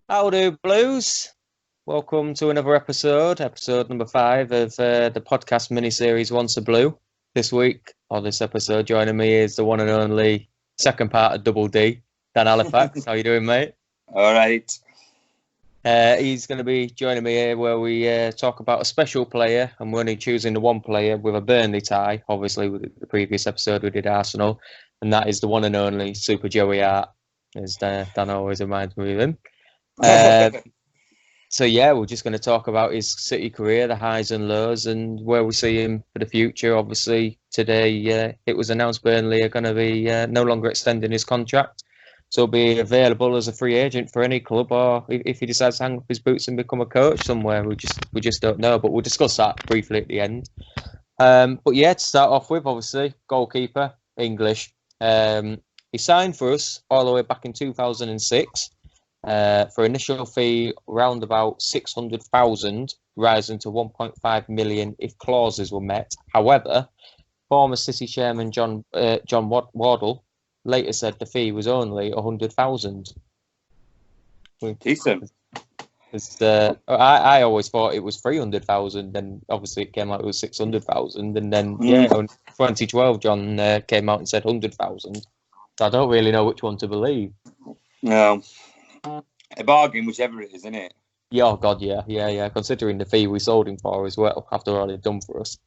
How do, Blues? Welcome to another episode number 5 of the podcast mini-series Once a Blue. This week, on this episode, joining me is the one and only second part of Double D, Dan Halifax. How you doing, mate? All right. He's going to be joining me here where we talk about a special player, and we're only choosing the one player with a Burnley tie. Obviously, with the previous episode we did Arsenal, and that is the one and only Super Joey Hart, as Dan always reminds me of him. So yeah, we're just going to talk about his City career, the highs and lows, and where we see him for the future. Obviously, today it was announced Burnley are going to be no longer extending his contract, so he'll be available as a free agent for any club, or if he decides to hang up his boots and become a coach somewhere. We just don't know, but we'll discuss that briefly at the end. But yeah, to start off with, obviously, goalkeeper, English. He signed for us all the way back in 2006. For initial fee around about 600,000, rising to 1.5 million if clauses were met. However, former City chairman John Wardle later said the fee was only 100,000. Decent. I always thought it was 300,000, and obviously it came out it was 600,000, and then in 2012 John came out and said 100,000. So I don't really know which one to believe. No. A bargain, whichever it is, isn't it? Yeah, oh God, yeah. Considering the fee we sold him for as well, after all he'd done for us.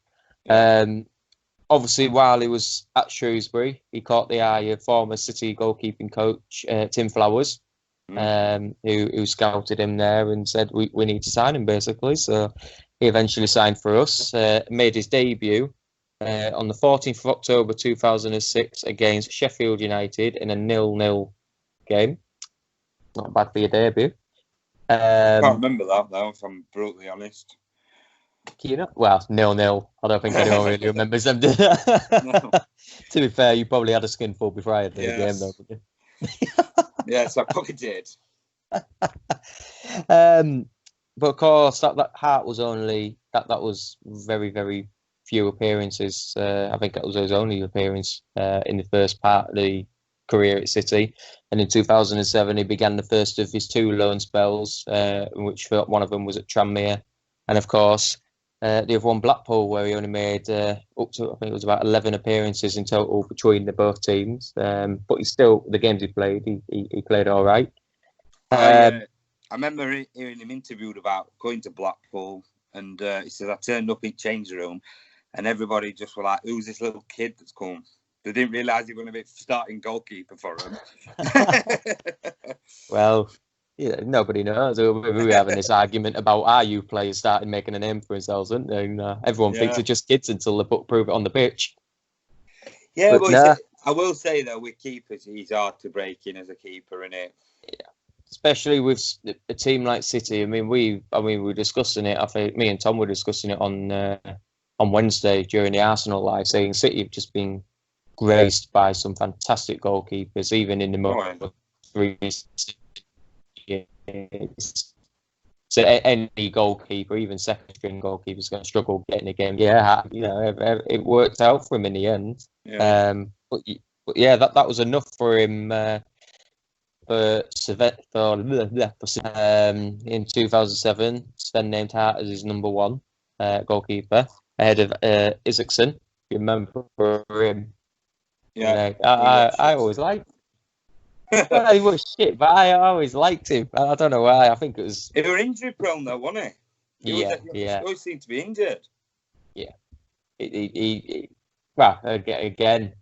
Obviously, while he was at Shrewsbury, he caught the eye of former City goalkeeping coach Tim Flowers, who scouted him there and said, we need to sign him, basically. So he eventually signed for us, made his debut on the 14th of October 2006 against Sheffield United in a 0-0 game. Not bad for your debut. I can't remember that, though, if I'm brutally honest. You know, well, 0-0. I don't think anyone really remembers them. No. To be fair, you probably had a skinful before I had the game, though. Didn't you? Yes, I probably did. But of course, that Hart was only that was very, very few appearances. I think that was his only appearance in the first part of the career at City, and in 2007 he began the first of his 2 loan spells, in which one of them was at Tranmere, and of course the other one Blackpool, where he only made up to, I think it was about 11 appearances in total between the both teams, but he still, the games he played, he played all right. I remember hearing him interviewed about going to Blackpool, and he says, I turned up in change room and everybody just were like, who's this little kid that's come? They didn't realise he was going to be starting goalkeeper for him. Well, yeah, nobody knows. We were having this argument about our youth players starting making a name for themselves, aren't they? And, everyone thinks they're just kids until they prove it on the pitch. Yeah, but I will say, though, with keepers, he's hard to break in as a keeper, innit? Yeah. Especially with a team like City. I mean, we were discussing it. I think me and Tom were discussing it on Wednesday during the Arsenal live, saying City have just been graced by some fantastic goalkeepers, even in the most recent years. So any goalkeeper, even second string goalkeeper, is going to struggle getting a game. Yeah, you know, it worked out for him in the end. Yeah. But yeah, that was enough for him. In 2007, Sven named Hart as his number 1 goalkeeper ahead of Isaacson. You remember him? Yeah, you know, I always liked him. Well, he was shit, but I always liked him. I don't know why. I think it was... He was injury prone, though, wasn't he? He always seemed to be injured. Yeah. Well, again,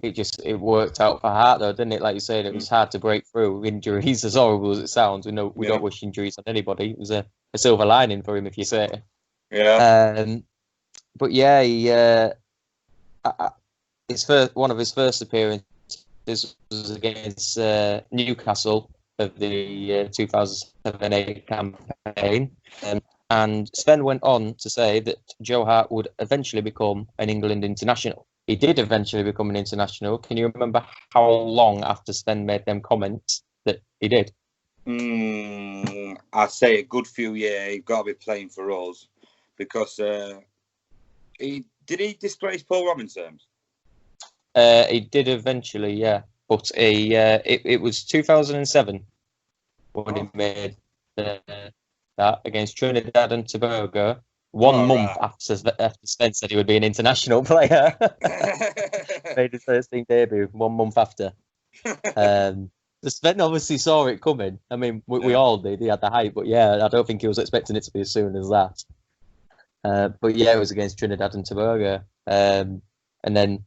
it worked out for Hart, though, didn't it? Like you said, it was hard to break through injuries, as horrible as it sounds. We don't wish injuries on anybody. It was a silver lining for him, if you say. Yeah. But yeah, he... one of his first appearances was against Newcastle of the 2007-8 campaign, and Sven went on to say that Joe Hart would eventually become an England international. He did eventually become an international. Can you remember how long after Sven made them comments that he did? I'd say a good few years. He's got to be playing for us, because did he displace Paul Robinson? He did eventually, yeah. But it was 2007. when he made that against Trinidad and Tobago. 1 month Right. after Sven said he would be an international player. Made his first team debut 1 month after. Sven obviously saw it coming. I mean, we all did. He had the hype, but yeah, I don't think he was expecting it to be as soon as that. But yeah, it was against Trinidad and Tobago. And then,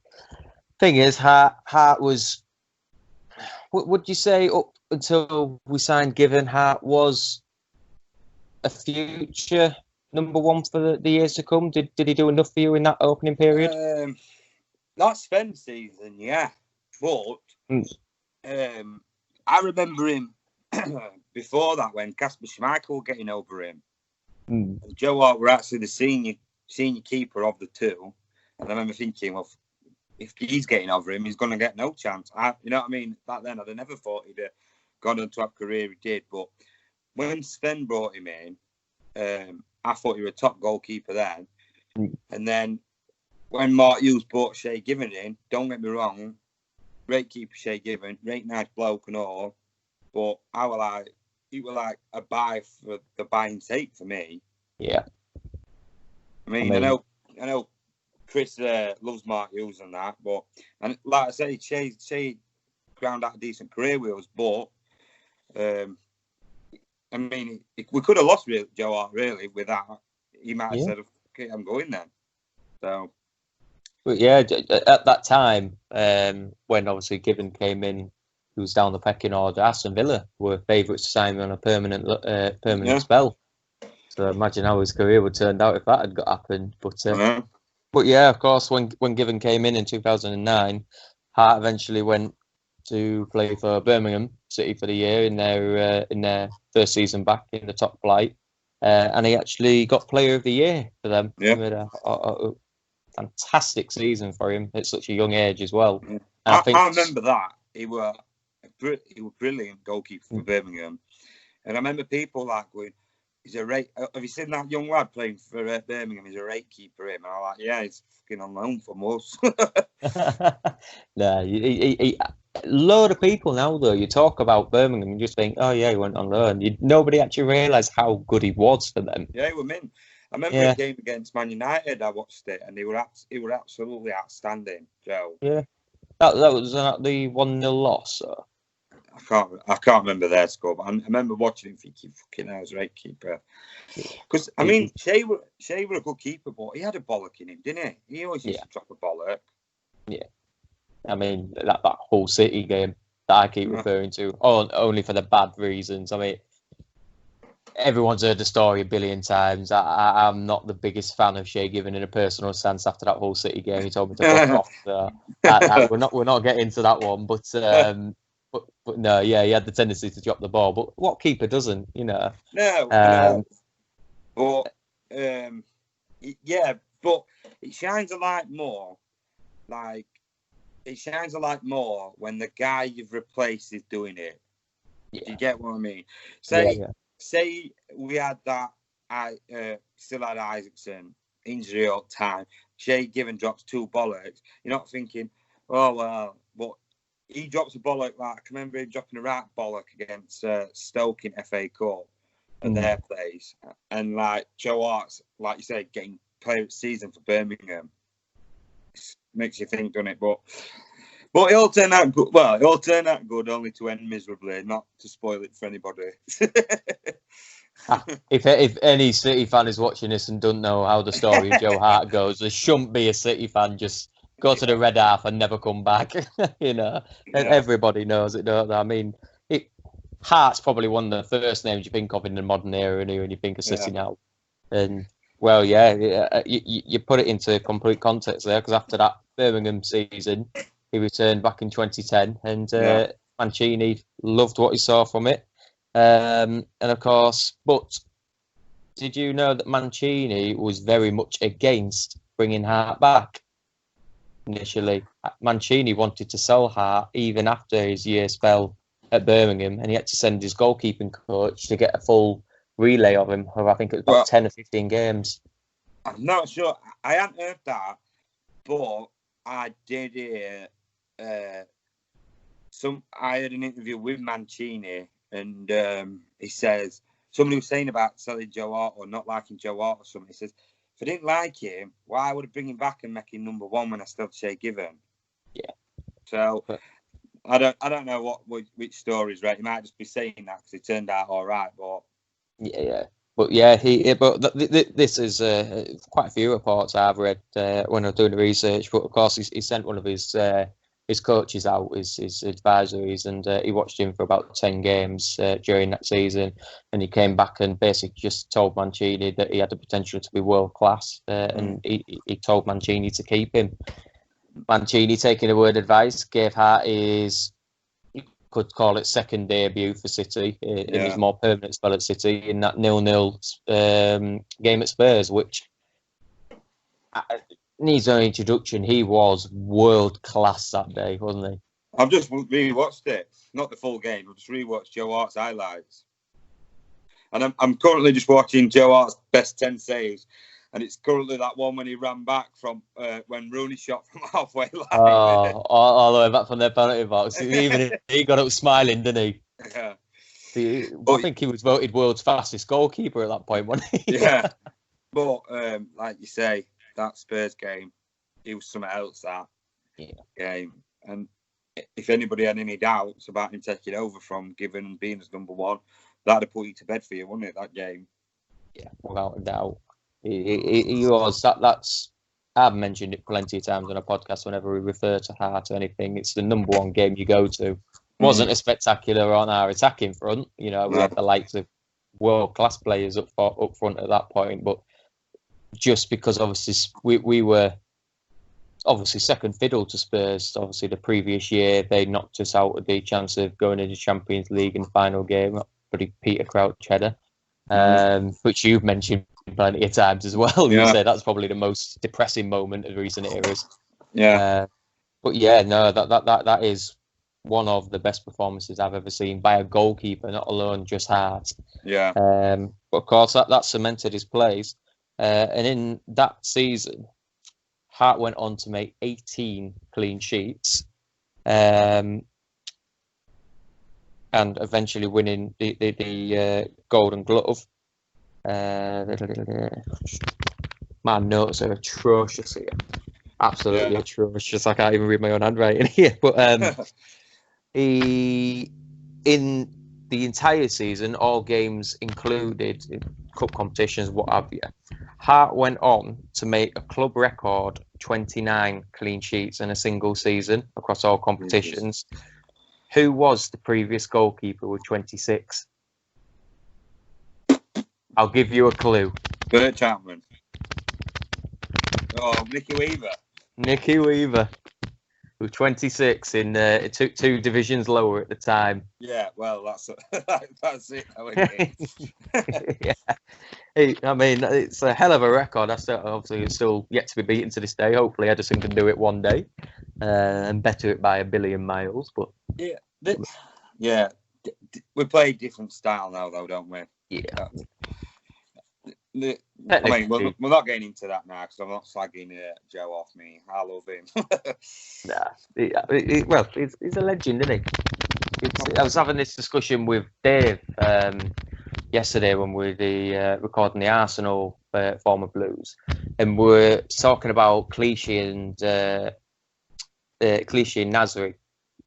thing is, Hart was. What would you say up until we signed Given, Hart was a future number one for the years to come? Did he do enough for you in that opening period? That Sven season, yeah. But I remember him before that when Kasper Schmeichel were getting over him. And Joe Hart were actually the senior keeper of the two. And I remember thinking, well, if he's getting over him, he's going to get no chance. You know what I mean? Back then, I'd have never thought he'd gone on to have a career he did. But when Sven brought him in, I thought he was a top goalkeeper then. And then when Mark Hughes brought Shay Given in, don't get me wrong, great keeper Shay Given, great nice bloke and all. But he was like a buy for the buying sake for me. Yeah. I mean, I know Chris loves Mark Hughes and that, but and like I say, Shay ground out a decent career with us, but I mean, we could have lost Joe Hart really with that. He might have said, "Okay, I'm going then." So, but yeah, at that time, when obviously Given came in, he was down the pecking order. Aston Villa were favourites to sign him on a permanent spell. So imagine how his career would turn out if that had happened. But yeah, of course, when Given came in 2009, Hart eventually went to play for Birmingham City for the year in their first season back in the top flight, and he actually got Player of the Year for them. Yeah, he had a fantastic season for him at such a young age as well. Yeah. I remember that he was brilliant goalkeeper for Birmingham, and I remember people like going, "He's a rate. Have you seen that young lad playing for Birmingham? He's a rate keeper." Him, and I'm like, "Yeah, he's fucking on loan from us." No, he load of people now though. You talk about Birmingham, and you just think, "Oh yeah, he went on loan." Nobody actually realised how good he was for them. Yeah, he was min. I remember a game against Man United. I watched it, and he were absolutely outstanding, Joe. Yeah, that was the 1-0 loss. So. I can't remember their score, but I remember watching him thinking, "Fucking hell, he's a great keeper." Because I mean, Shay were a good keeper, but he had a bollock in him, didn't he? He always used to drop a bollock. Yeah, I mean that whole City game that I keep referring to, only for the bad reasons. I mean, everyone's heard the story a billion times. I'm not the biggest fan of Shay Given in a personal sense after that whole City game. He told me to fuck off. So we're not getting into that one, but no, yeah, he had the tendency to drop the ball. But what keeper doesn't, you know? No. But yeah, but it shines a light more. Like it shines a light more when the guy you've replaced is doing it. Yeah. Do you get what I mean? Say we had that. Still had Isaacson injury all the time. Shay Given drops 2 bollocks. You're not thinking, oh well, but he drops a bollock. Like I can remember him dropping a right bollock against Stoke in FA Cup at their place, and like Joe Hart's, like you say, getting player of the season for Birmingham. Makes you think, doesn't it? But it all turned out good. Well, it all turned out good, only to end miserably. Not to spoil it for anybody. If any City fan is watching this and don't know how the story of Joe Hart goes, there shouldn't be a City fan just go to the red half and never come back. You know, and everybody knows it, don't they? I mean, Hart's probably one of the first names you think of in the modern era, when you think of City now. And well, you put it into complete context there, because after that Birmingham season, he returned back in 2010, and Mancini loved what he saw from it. And of course, but did you know that Mancini was very much against bringing Hart back initially? Mancini wanted to sell Hart even after his year spell at Birmingham, and he had to send his goalkeeping coach to get a full relay of him. I think it was about 10 or 15 games. I'm not sure. I hadn't heard that, but I did hear I had an interview with Mancini and he says somebody was saying about selling Joe Hart or not liking Joe Hart or something. He says, if I didn't like him, why would I bring him back and make him number one when I still say Given? Yeah. So I don't know which story is right. He might just be saying that because it turned out all right, but yeah. But yeah, this is quite a few reports I've read when I was doing the research. But of course, he sent one of his coaches out, his advisories, and he watched him for about 10 games during that season. And he came back and basically just told Mancini that he had the potential to be world class, and he told Mancini to keep him. Mancini, taking a word of advice, gave Hart his, could call it, second debut for City in his more permanent spell at City in that 0-0 game at Spurs, which needs no introduction. He was world class that day, wasn't he? I've just rewatched it, not the full game. I've just rewatched Joe Hart's highlights, and I'm currently just watching Joe Hart's best 10 saves. And it's currently that one when he ran back from when Rooney shot from halfway line. All the way back from their penalty box. Even he got up smiling, didn't he? Yeah. I think he was voted world's fastest goalkeeper at that point, wasn't he? Yeah. But like you say, that Spurs game, it was something else, that game. And if anybody had any doubts about him taking over from Given and being as number one, that'd have put you to bed for you, wouldn't it, that game? Yeah, without a doubt. He was that's I've mentioned it plenty of times on a podcast whenever we refer to Hart or anything. It's the number one game you go to. Wasn't a spectacular on our attacking front. You know, we had the likes of world class players up front at that point, but just because obviously we were obviously second fiddle to Spurs. Obviously the previous year they knocked us out with the chance of going into Champions League in the final game. Pretty Peter Crouch header, which you've mentioned plenty of times as well. You say that's probably the most depressing moment of recent eras. Yeah. But yeah, no, that is one of the best performances I've ever seen by a goalkeeper, not alone just Hart. Yeah. But of course that cemented his place. And in that season, Hart went on to make 18 clean sheets. And eventually winning the Golden Glove. My notes are atrocious here. Absolutely atrocious. I can't even read my own handwriting here. But he, in the entire season, all games included, cup competitions, what have you, Hart went on to make a club record 29 clean sheets in a single season across all competitions. Who was the previous goalkeeper with 26? I'll give you a clue. Bert Chapman. Oh, Nicky Weaver. Nicky Weaver, with 26 in two divisions lower at the time. Yeah, well, that's it. Yeah. I mean, it's a hell of a record. Obviously, it's still yet to be beaten to this day. Hopefully, Edison can do it one day and better it by a billion miles. But we play different style now, though, don't we? Yeah. I mean, we're not getting into that now because I'm not slagging Joe off me. I love him. He's a legend, isn't he? I was having this discussion with Dave yesterday when we were recording the Arsenal former Blues, and we're talking about Clichy and Nasri.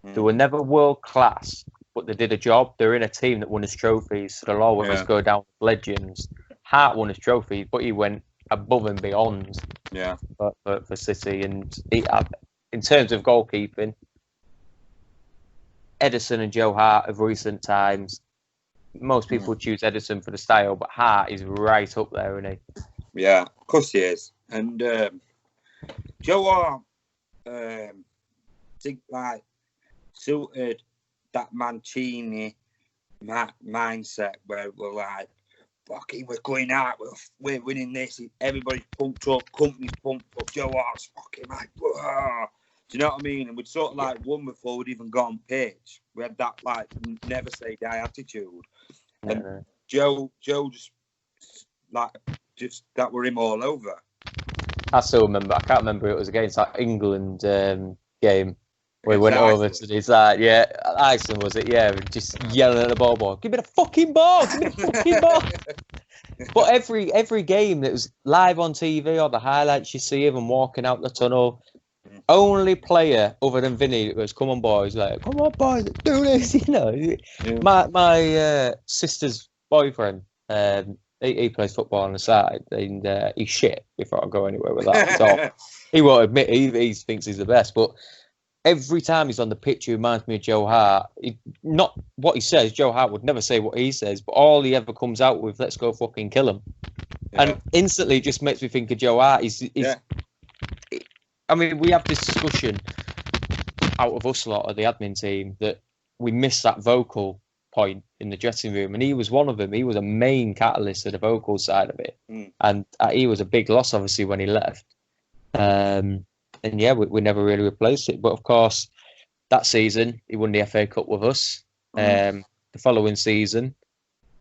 They were never world class, but they did a job. They're in a team that won us trophies, so they'll always go down as legends. Hart won his trophy, but he went above and beyond for City. And in terms of goalkeeping, Edison and Joe Hart of recent times, most people would choose Edison for the style, but Hart is right up there, isn't he? Yeah, of course he is. And Joe Hart, I think, suited that Mancini mindset where we're like, fucking, we're going out, we're winning this, everybody's pumped up, company's pumped up, Joe Hart's fucking like, whoa. Do you know what I mean? And we'd sort of like won before we'd even got on pitch. We had that like never say die attitude. And Joe just that were him all over. I still remember, I can't remember, it was against that England game. We went over to the side, yeah. Iceland, was it? Yeah, just yelling at the ball boy. Give me the fucking ball! Give me the fucking ball! But every game that was live on TV or the highlights, you see him walking out the tunnel. Only player other than Vinny that was, come on, boys, like, come on, boys, do this, you know. Yeah. My sister's boyfriend, he plays football on the side, and he's shit before I go anywhere with that. So he won't admit he thinks he's the best, but every time he's on the pitch, he reminds me of Joe Hart. Not what he says. Joe Hart would never say what he says, but all he ever comes out with, let's go fucking kill him. Yeah. And instantly it just makes me think of Joe Hart. I mean, we have this discussion out of us lot of the admin team that we miss that vocal point in the dressing room, and he was one of them. He was a main catalyst of the vocal side of it, and he was a big loss, obviously, when he left. And yeah, we never really replaced it. But of course, that season he won the FA Cup with us. The following season,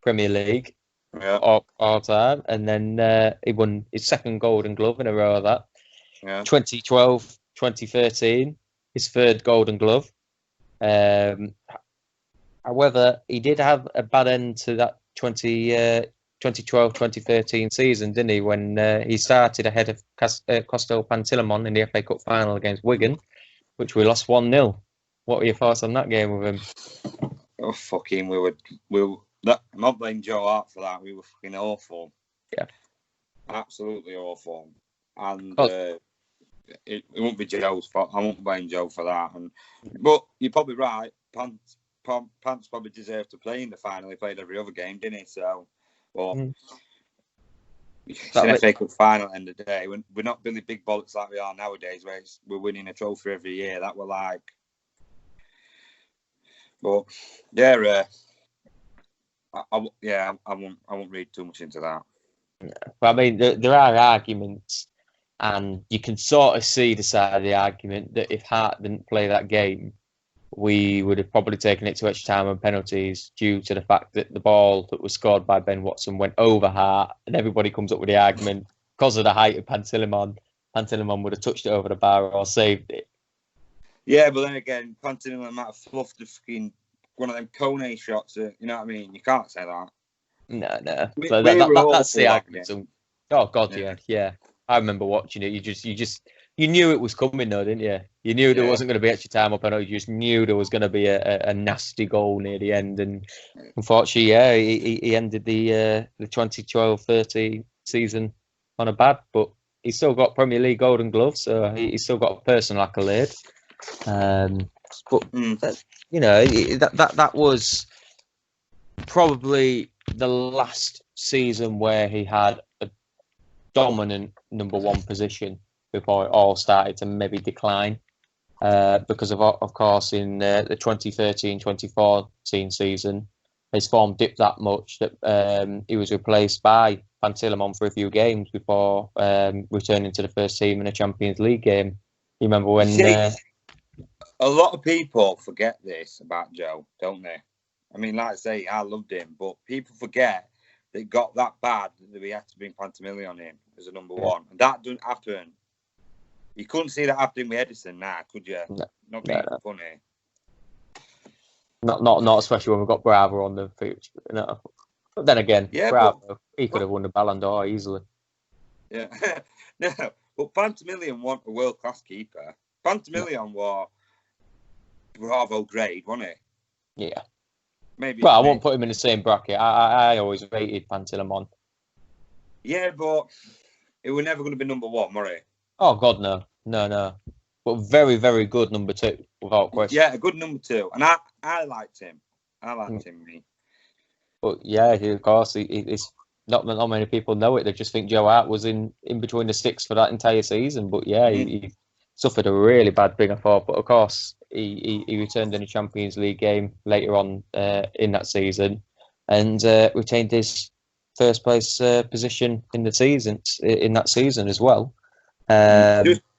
Premier League, all time, and then he won his second Golden Glove in a row of that. 2012, 2013, his third Golden Glove. However, he did have a bad end to that 2012, 2013 season, didn't he? When he started ahead of Costello Pantilimon in the FA Cup final against Wigan, which we lost 1-0. What were your thoughts on that game with him? Oh, fucking, I'm not blaming Joe Hart for that. We were fucking awful. Yeah. Absolutely awful. And it won't be Joe's fault. I won't blame Joe for that. But you're probably right. Pants probably deserved to play in the final. He played every other game, didn't he? So, it's an FA Cup final at the end of the day. We're not really big bollocks like we are nowadays, where we're winning a trophy every year. That we're like. But yeah, I won't read too much into that. Yeah. But I mean, there are arguments, and you can sort of see the side of the argument that if Hart didn't play that game, we would have probably taken it to extra time and penalties due to the fact that the ball that was scored by Ben Watson went over Hart, and everybody comes up with the argument because of the height of Pantilimon would have touched it over the bar or saved it. Yeah, but then again, Pantilimon might have fluffed the fucking one of them Kone shots. You know what I mean? You can't say that. No. So that's the argument. Oh God, yeah. I remember watching it. You knew it was coming, though, didn't you? You knew there wasn't going to be extra time up. I know you just knew there was going to be a nasty goal near the end, and unfortunately, he ended the 2012-13 season on a bad. But he's still got Premier League Golden Glove, so he's still got a personal accolade. You know, that was probably the last season where he had a dominant number one position before it all started to maybe decline. Because of course, in the 2013-2014 season, his form dipped that much that he was replaced by Pantilimon for a few games before returning to the first team in a Champions League game. You remember when... a lot of people forget this about Joe, don't they? I mean, like I say, I loved him, but people forget that it got that bad that we had to bring Pantilimon on him as a number one. And that didn't happen. You couldn't see that happening with Edison now, could you? No, not being funny. Not especially when we've got Bravo on the future. No. But then again, Bravo, he could have won the Ballon d'Or easily. Yeah. No, but Pantilimon wasn't a world-class keeper. Pantilimon was Bravo grade, wasn't it? Yeah. Maybe. Well, I won't put him in the same bracket. I always rated Pantilimon. Yeah, but it was never going to be number one, were it? Oh, God, no. No. But very, very good number two, without question. Yeah, a good number two. And I liked him. Me. But yeah, of course, it's not many people know it. They just think Joe Hart was in between the sticks for that entire season. But yeah, he suffered a really bad thing, I thought. But of course, he returned in a Champions League game later on in that season and retained his first place position in that season as well.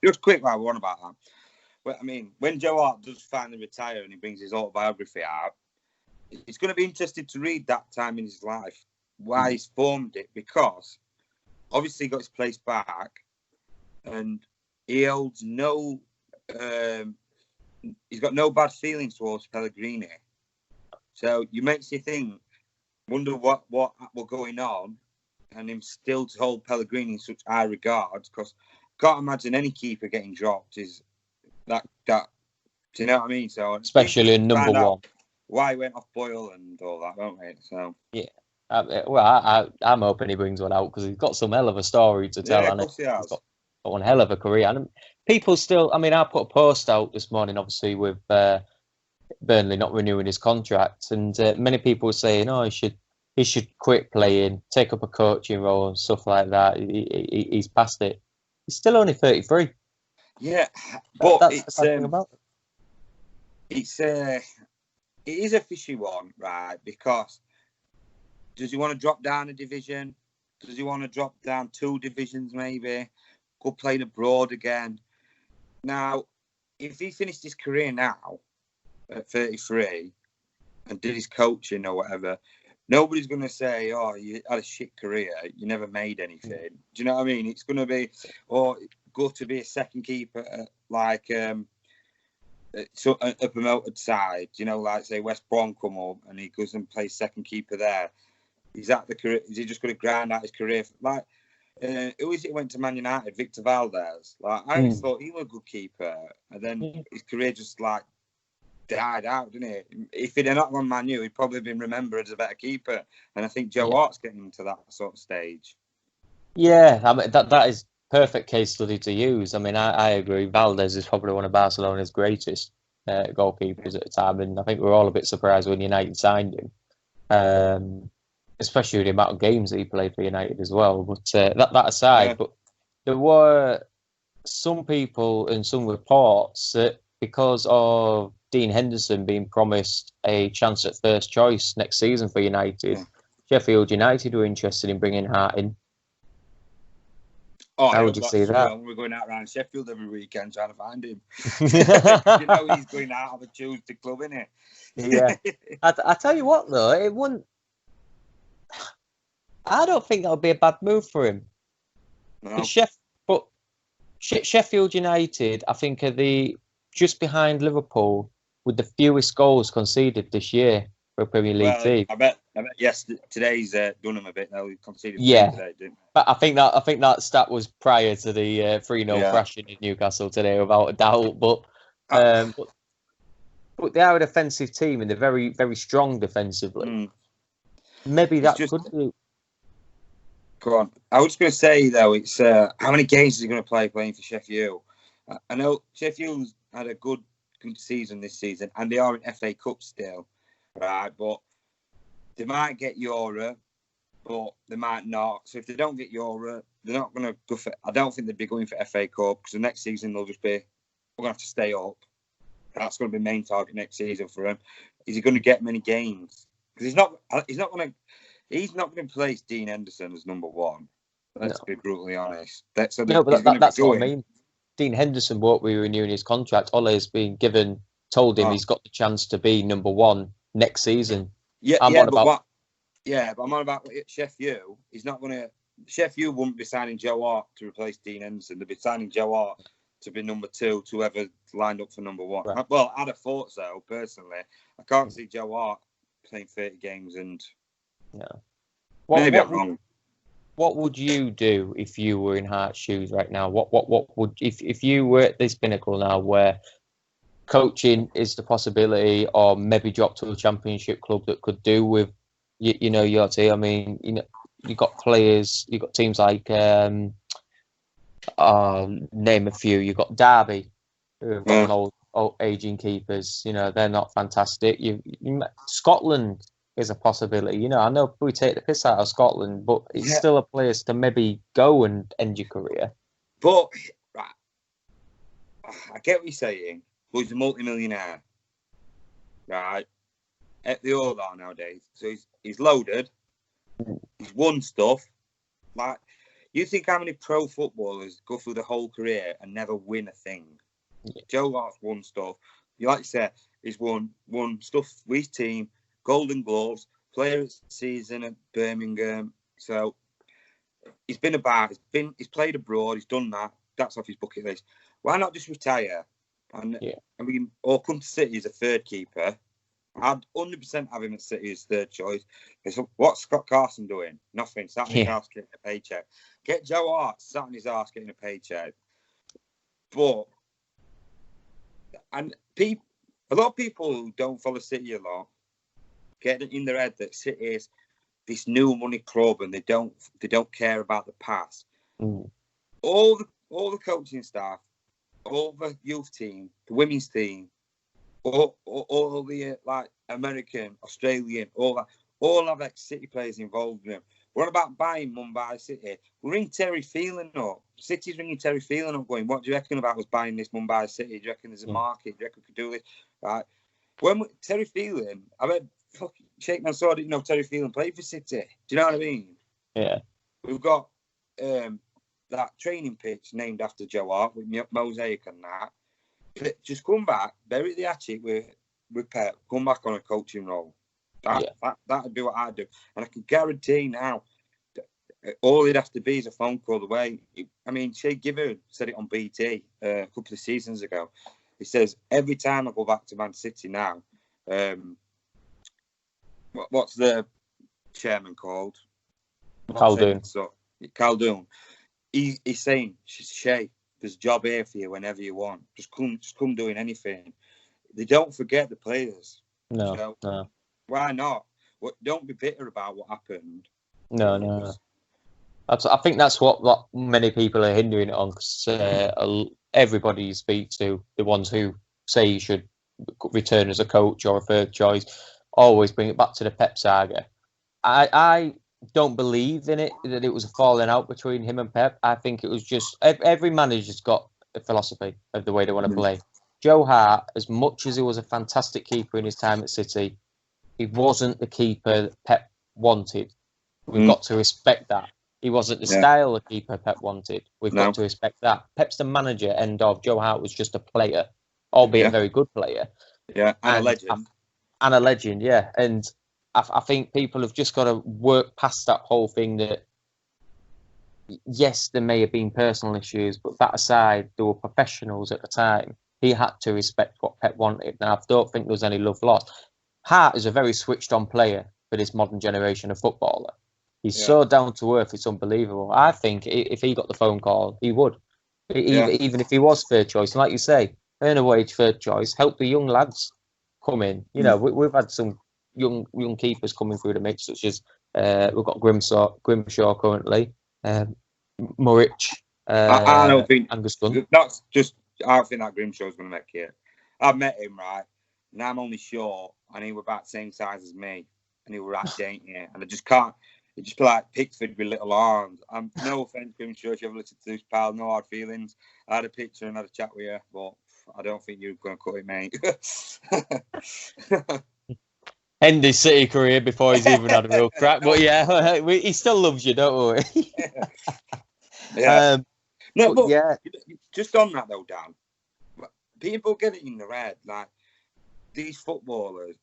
Just quick, while we're on about that. Well, I mean, when Joe Hart does finally retire and he brings his autobiography out, it's going to be interesting to read that time in his life, why he's formed it, because obviously he got his place back and he holds no he's got no bad feelings towards Pellegrini. So you makes you think, wonder what were going on, and him still to hold Pellegrini in such high regards, because can't imagine any keeper getting dropped is that. Do you know what I mean? So especially in number one. Why he went off Boyle and all that, don't we? So yeah. I'm hoping he brings one out because he's got some hell of a story to tell. Yeah, and of course he has. He's got one hell of a career. And people still, I mean, I put a post out this morning, obviously, with Burnley not renewing his contract. And many people were saying, oh, he should quit playing, take up a coaching role and stuff like that. He's past it. He's still only 33. Yeah, but that's the bad thing about it. It is a fishy one, right? Because does he want to drop down a division? Does he want to drop down 2 divisions maybe? Go play abroad again? Now, if he finished his career now at 33 and did his coaching or whatever, nobody's going to say, oh, you had a shit career, you never made anything. Do you know what I mean? It's going to be, or go to be a second keeper at, like, so a promoted side, you know, like say West Brom come up and he goes and plays second keeper there. Is that the career? Is he just going to grind out his career? Like, who is it went to Man United? Victor Valdez. Like, I always thought he was a good keeper, and then his career just like died out, didn't it? If he'd not gone Man U, he'd probably been remembered as a better keeper. And I think Joe Hart's getting to that sort of stage. Yeah, I mean, that is perfect case study to use. I mean, I agree. Valdez is probably one of Barcelona's greatest goalkeepers at the time, and I think we're all a bit surprised when United signed him, especially with the amount of games that he played for United as well. But that aside, but there were some people and some reports that because of Dean Henderson being promised a chance at first choice next season for United, Sheffield United were interested in bringing Hart in. Oh, how would you see that? We're going out around Sheffield every weekend trying to find him. You know he's going out of a Tuesday club, isn't it? Yeah. I tell you what, though, it wouldn't. I don't think that would be a bad move for him. No. But Sheffield United, I think, are just behind Liverpool with the fewest goals conceded this year for a Premier League team. I bet yes, today's done him a bit. Now he conceded today, didn't but I think that stat was prior to the 3-0 thrashing in Newcastle today, without a doubt. But they are a defensive team and they're very, very strong defensively. Maybe that could be. Go on. I was going to say though, it's how many games is he going to play playing for Sheffield? I know Sheffield's had a good season this season, and they are in FA Cup still, right? But they might get Euro, but they might not. So if they don't get Euro, they're not going to go for. I don't think they'd be going for FA Cup because the next season they'll just be. We're going to have to stay up. That's going to be the main target next season for him. Is he going to get many games? Because he's not going to place Dean Henderson as number one. Let's be brutally honest. That's what I mean. Dean Henderson won't be renewing his contract. Ole's been told him he's got the chance to be number one next season. But I'm on about Sheffield. He's not going to. Sheffield wouldn't be signing Joe Hart to replace Dean Henderson. They'd be signing Joe Hart to be number 2 to whoever lined up for number 1. Right. Well, I'd have thought so, personally. I can't see Joe Hart playing 30 games and... No. Maybe I'm wrong. What would you do if you were in Hart's shoes right now? What would if you were at this pinnacle now where coaching is the possibility, or maybe drop to a championship club that could do with your team? I mean, you got players, you got teams like name a few. You got Derby, who've got an old aging keepers. They're not fantastic. Scotland is a possibility. I know we take the piss out of Scotland, but it's still a place to maybe go and end your career. But I get what you're saying. But he's a multi-millionaire, right? They all are nowadays. So he's loaded. He's won stuff. Like, you think how many pro footballers go through the whole career and never win a thing? Yeah. Joe Hart's won stuff. Like you said, he's won stuff with his team. Golden Gloves, player of the season at Birmingham. So he's been about. He's played abroad. He's done that. That's off his bucket list. Why not just retire And I mean, or come to City as a third keeper. I'd 100% have him at City as third choice. So what's Scott Carson doing? Nothing. Sat in his house getting a paycheck. Get Joe Hart sat in his house getting a paycheck. But, and a lot of people who don't follow City a lot get it in their head that City is this new money club and they don't care about the past. All the coaching staff, all the youth team, the women's team, all the like American, Australian, all have ex-City players involved in them. What about buying Mumbai City? We ring Terry Fielden up. City's ringing Terry Fielden up going, what do you reckon about us buying this Mumbai City? Do you reckon there's a market? Do you reckon we could do this? Right. Terry Fielden, I bet fucking shake my sword, I didn't know Terry Fielden played for City. Do you know what I mean? Yeah. We've got that training pitch named after Joe Hart with mosaic and that. Just come back, bury the hatchet with Pep, come back on a coaching role. That'd be what I'd do. And I can guarantee now, all it'd have to be is a phone call away. I mean, Shea Giver said it on BT a couple of seasons ago. He says, every time I go back to Man City now, what's the chairman called? Caldoon. He's saying, Shea, there's a job here for you whenever you want. Just come doing anything. They don't forget the players. No. Why not? Don't be bitter about what happened. No. I think that's what many people are hindering it on, because everybody you speak to, the ones who say you should return as a coach or a third choice, always bring it back to the Pep saga. I don't believe in it, that it was a falling out between him and Pep. I think it was just every manager's got a philosophy of the way they want to play. Joe Hart, as much as he was a fantastic keeper in his time at City, he wasn't the keeper that Pep wanted. We've got to respect that. He wasn't the style of keeper Pep wanted. We've got to respect that. Pep's the manager, end of. Joe Hart was just a player, albeit a very good player. Yeah, and a legend. And a legend, yeah. And I think people have just got to work past that whole thing that, yes, there may have been personal issues, but that aside, there were professionals at the time. He had to respect what Pep wanted. Now, I don't think there was any love lost. Hart is a very switched-on player for this modern generation of footballer. He's so down to earth, it's unbelievable. I think if he got the phone call, he would. Even if he was third choice. And like you say, earn a wage third choice, help the young lads come in. You know, we've had some young keepers coming through the mix, such as we've got Grimshaw currently, Murrich, I don't think Angus Gunn. I don't think that Grimshaw's going to make it. I've met him, right, and I'm only short, and he was about the same size as me, and he was right dainty, and I just can't. It just be like Pickford with little arms. No offense, Grimshaw, if you ever listened to this, pal, no hard feelings. I had a picture and had a chat with you, but I don't think you're going to cut it, mate. End his City career before he's even had a real crack. But yeah, he still loves you, don't worry. Yeah. Just on that though, Dan, people get it in their head, like these footballers.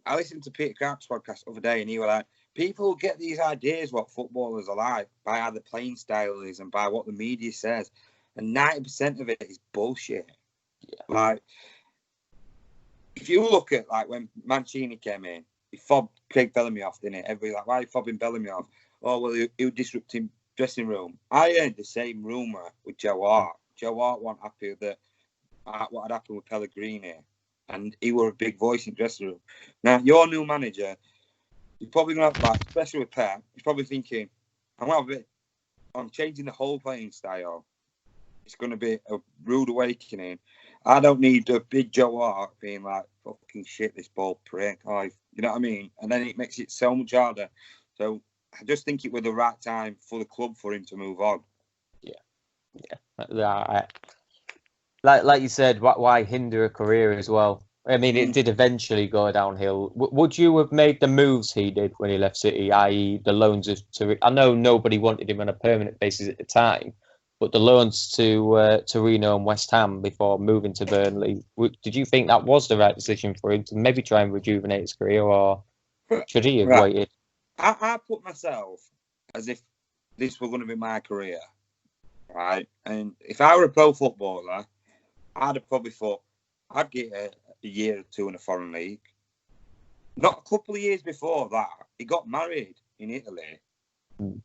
I listened to Peter Crouch's podcast the other day, and he was like, people get these ideas what footballers are like by how the playing style is and by what the media says, and 90% of it is bullshit. Yeah. Like, if you look at like when Mancini came in, he fobbed Craig Bellamy off, didn't he? Everybody like, why are you fobbing Bellamy off? Oh well, he was disrupting dressing room. I heard the same rumour with Joe Hart. Joe Hart wasn't happy with what had happened with Pellegrini, and he were a big voice in the dressing room. Now, your new manager, you're probably going to have, like, especially with Pep, he's probably thinking, I'm changing the whole playing style. It's going to be a rude awakening. I don't need a big Joe Hart being like, fucking shit, this ball prick. You know what I mean? And then it makes it so much harder. So I just think it was the right time for the club for him to move on. Yeah. Like you said, why hinder a career as well? I mean, it did eventually go downhill. Would you have made the moves he did when he left City, i.e. the loans I know nobody wanted him on a permanent basis at the time, but the loans to Reno and West Ham before moving to Burnley, did you think that was the right decision for him to maybe try and rejuvenate his career, or should he have waited? I put myself as if this were going to be my career, right? And if I were a pro footballer, I'd have probably thought, I'd get a year or two in a foreign league. Not a couple of years before that, he got married in Italy.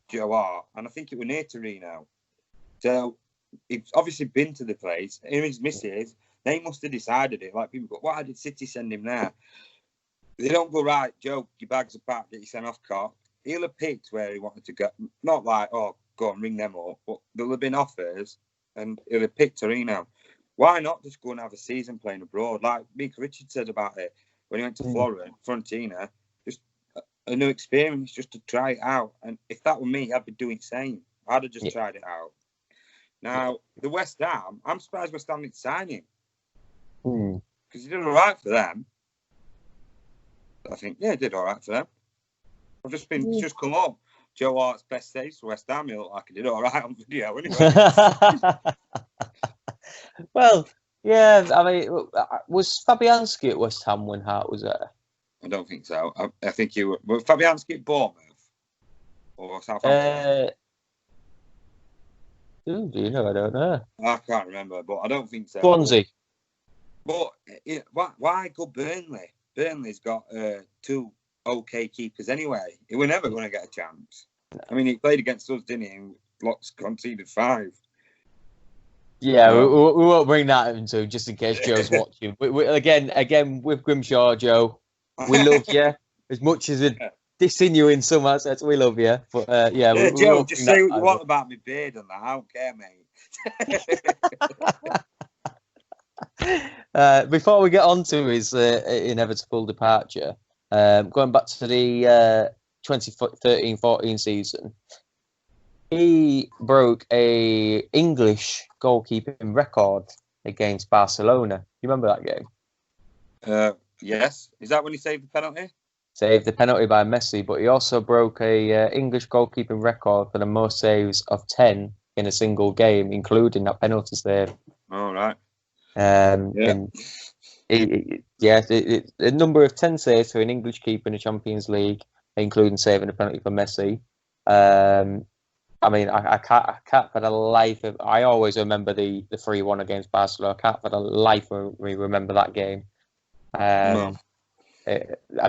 Joe Hart, and I think it was near Torino. So he's obviously been to the place. Him and his missus, they must have decided it. Like people go, why did City send him there? They don't go, right, Joe, your bags are packed, get you sent off court. He'll have picked where he wanted to go. Not like, oh, go and ring them up, but there'll have been offers, and he'll have picked Torino. Why not just go and have a season playing abroad? Like Mika Richard said about it when he went to Fiorentina, just a new experience just to try it out. And if that were me, I'd be doing the same. I'd have just tried it out. Now, the West Ham, I'm surprised West Ham didn't sign him. Because he did all right for them. I think, he did all right for them. I've just been, it's just come up. Joe Hart's best saves for West Ham. He looked like he did all right on video anyway. Well, yeah, I mean, was Fabianski at West Ham when Hart was there? I don't think so. I think you were Fabianski at Bournemouth or Southampton. Do you know? I don't know. I can't remember, but I don't think so. Swansea. But why go Burnley? Burnley's got 2 okay keepers anyway. He was never going to get a chance. I mean, he played against us, didn't he? And conceded 5. Yeah, we won't bring that into just in case Joe's watching. We, again, with Grimshaw, Joe, we love you as much as it dissing you in some aspects. We love you, but Joe, just say what you want about my beard and that. I don't care, mate. Before we get on to his inevitable departure, going back to the 2013-14 season, he broke a English goalkeeping record against Barcelona. You remember that game? Yes. Is that when he saved the penalty? Saved the penalty by Messi, but he also broke a English goalkeeping record for the most saves of 10 in a single game, including that penalty save. All right. And a number of 10 saves for an English keeper in the Champions League, including saving a penalty for Messi. I mean, I can't for the life of... I always remember the 3-1 against Barcelona. I can't for the life of me remember that game. I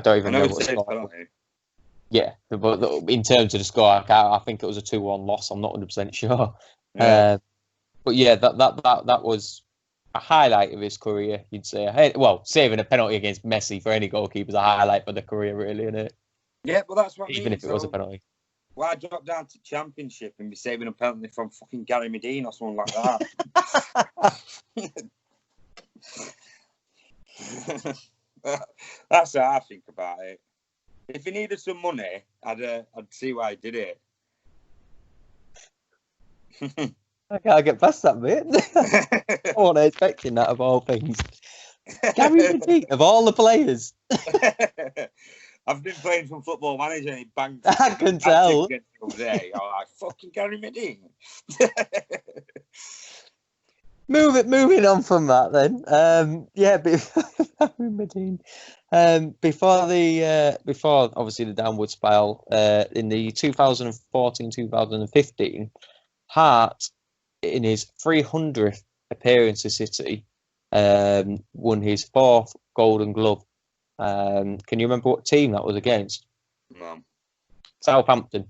don't even know what the score was. Yeah, but in terms of the score, I think it was a 2-1 loss. I'm not 100% sure. Yeah. But yeah, that was a highlight of his career, you'd say. Well, saving a penalty against Messi for any goalkeeper is a highlight for the career, really, isn't it? Yeah, but that's what even if it was a penalty. Why drop down to Championship and be saving a penalty from fucking Gary Medine or someone like that? That's how I think about it. If he needed some money, I'd see why he did it. I can't get past that bit. I wasn't expecting that of all things. Gary Medine, of all the players. I've been playing some Football Manager and he banged. I can tell. Day. I'm like, fucking Gary Medine. Moving on from that then. Before obviously the downward spiral, in the 2014-2015, Hart, in his 300th appearance at City, won his 4th Golden Glove. Can you remember what team that was against? No. Southampton.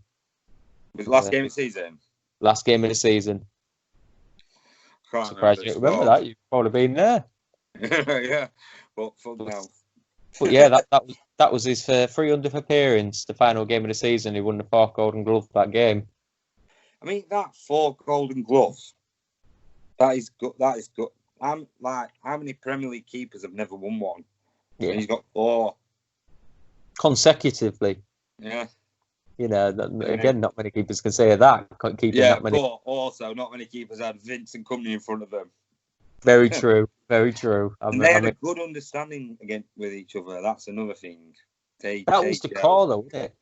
Was the last game of the season? Last game of the season. Can't surprised you remember that. You've probably been there. Yeah, but full now. But yeah, that was his 300th appearance. The final game of the season, he won the 4th Golden Glove that game. I mean, that 4 Golden Gloves. That is good. That is good. I'm like, how many Premier League keepers have never won one? Yeah, and he's got 4 consecutively. Yeah. You know, again, not many keepers can say that. Keeping that many. But also, not many keepers had Vince and company in front of them. Very true. Very true. And they had a good understanding with each other. That's another thing. That was the core, though, wasn't it?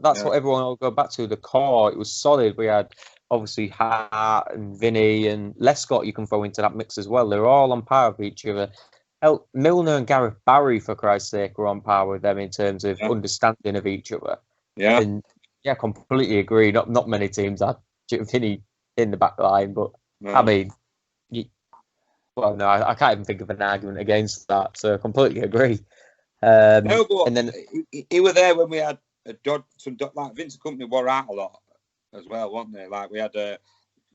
That's what everyone will go back to. The core. It was solid. We had obviously Hart and Vinny and Lescott. You can throw into that mix as well. They're all on par with each other. Milner and Gareth Barry, for Christ's sake, were on par with them in terms of understanding of each other. Yeah. And yeah, completely agree. Not many teams had Vinny in the back line, but I mean, Well, no, I can't even think of an argument against that. So I completely agree. No, but and then he was there when we had like Vincent Company were out a lot as well, weren't they? Like we had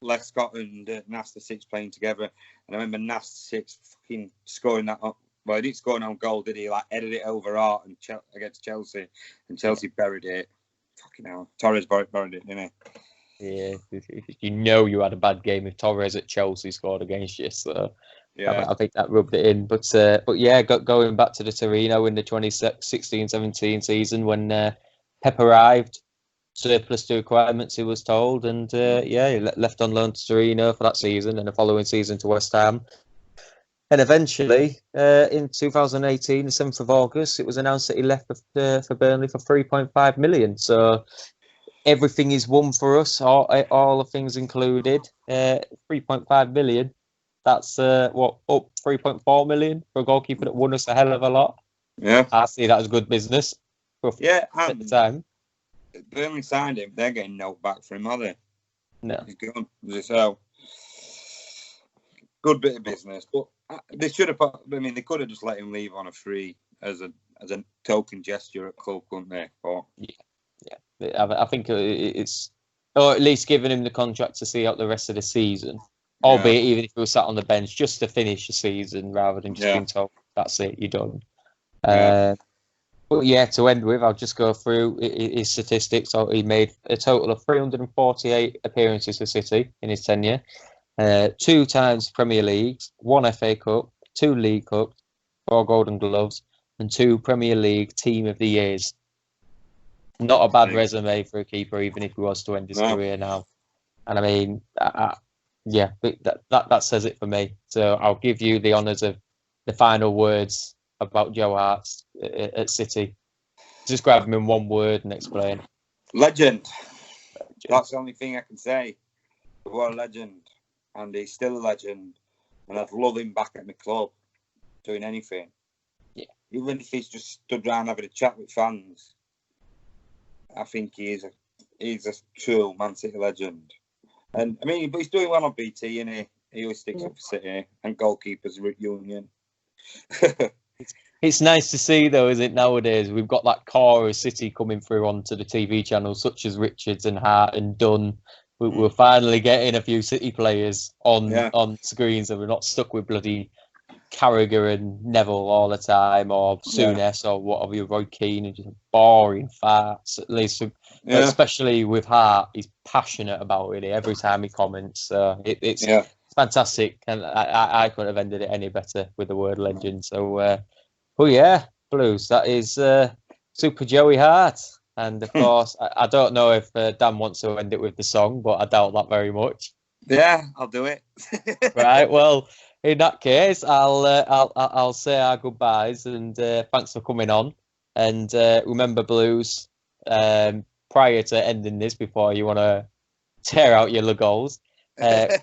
Les Scott and Nasta Six playing together, and I remember Nasta Six fucking scoring that up. Well, he didn't score an own goal, did he? Like headed it over Hart and against Chelsea, and Chelsea buried it. Fucking hell, Torres buried it, didn't he? Yeah, you know you had a bad game if Torres at Chelsea scored against you. So yeah, I think that rubbed it in. But yeah, going back to the Torino in the 2016-17 season when Pep arrived, surplus to requirements, he was told, and yeah, he left on loan to Torino for that season and the following season to West Ham. And eventually, in 2018, the 7th of August, it was announced that he left for Burnley for 3.5 million. So everything is won for us, all the things included. 3.5 million. That's up 3.4 million for a goalkeeper that won us a hell of a lot. Yeah, I see that as good business. At the time, Burnley signed him. They're getting no back for him, are they? No, he's gone. So good bit of business, but they should have. I mean, they could have just let him leave on a free as a token gesture at club, couldn't they? But yeah. I think it's, or at least giving him the contract to see out the rest of the season. Albeit, even if he was sat on the bench just to finish the season rather than just being told, that's it, you're done. But yeah, to end with, I'll just go through his statistics. So he made a total of 348 appearances for City in his tenure. 2 times Premier Leagues, 1 FA Cup, 2 League Cups, 4 Golden Gloves, and 2 Premier League Team of the Years. Not a bad resume for a keeper, even if he was to end his career now. And I mean, yeah, that says it for me. So I'll give you the honours of the final words about Joe Hart at City. Just grab him in one word and explain. Legend. That's the only thing I can say. What a legend. And he's still a legend. And I'd love him back at my club doing anything. Yeah. Even if he's just stood around having a chat with fans. I think he's a true Man City legend. And I mean, but he's doing well on BT, and he always sticks up for City and goalkeepers union. It's nice to see, though, isn't it? Nowadays, we've got that core of City coming through onto the TV channels, such as Richards and Hart and Dunn. We're finally getting a few City players on screens, and we're not stuck with bloody Carragher and Neville all the time, or Souness or whatever, Roy Keane, and just boring farts. At least, especially with Hart, he's passionate about it every time he comments. So it's fantastic, and I couldn't have ended it any better with the word legend. So, yeah, Blues. That is Super Joey Hart, and of course, I don't know if Dan wants to end it with the song, but I doubt that very much. Yeah, I'll do it. Right. Well, in that case, I'll say our goodbyes, and thanks for coming on. And remember, Blues, prior to ending this, before you want to tear out your goals,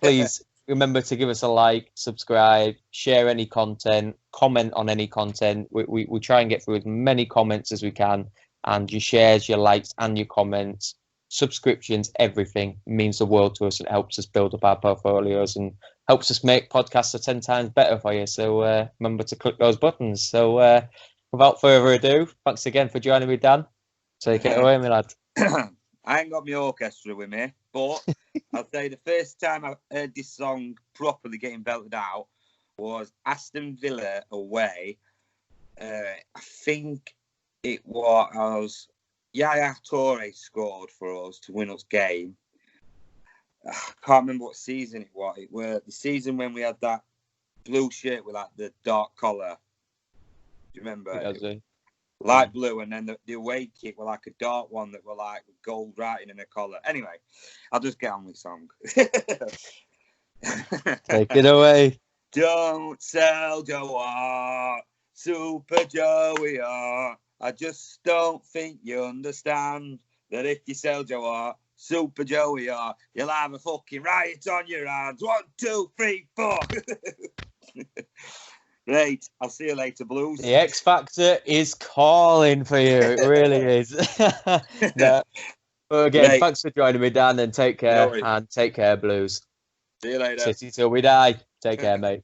please remember to give us a like, subscribe, share any content, comment on any content. We try and get through as many comments as we can, and your shares, your likes, and your comments, subscriptions, everything means the world to us. It helps us build up our portfolios and helps us make podcasts 10 times better for you. So remember to click those buttons. So without further ado, thanks again for joining me, Dan. Take it away, my lad. I ain't got my orchestra with me, but I'll say the first time I heard this song properly getting belted out was Aston Villa away. I think it was Yaya Toure scored for us to win us game. I can't remember what season it was. It was the season when we had that blue shirt with like the dark collar. Do you remember? Light blue, and then the away kit were like a dark one that were like gold writing in a collar. Anyway, I'll just get on with the song. Take it away. Don't sell Joe Hart, Super Joey Hart. I just don't think you understand that if you sell Joe Hart, Super Joey Hart, you'll have a fucking riot on your hands. 1, 2, 3, 4. Right, I'll see you later, Blues. The X Factor is calling for you. It really is. No. But again, thanks for joining me, Dan, and take care. And take care, Blues. See you later. City till we die. Take care, mate.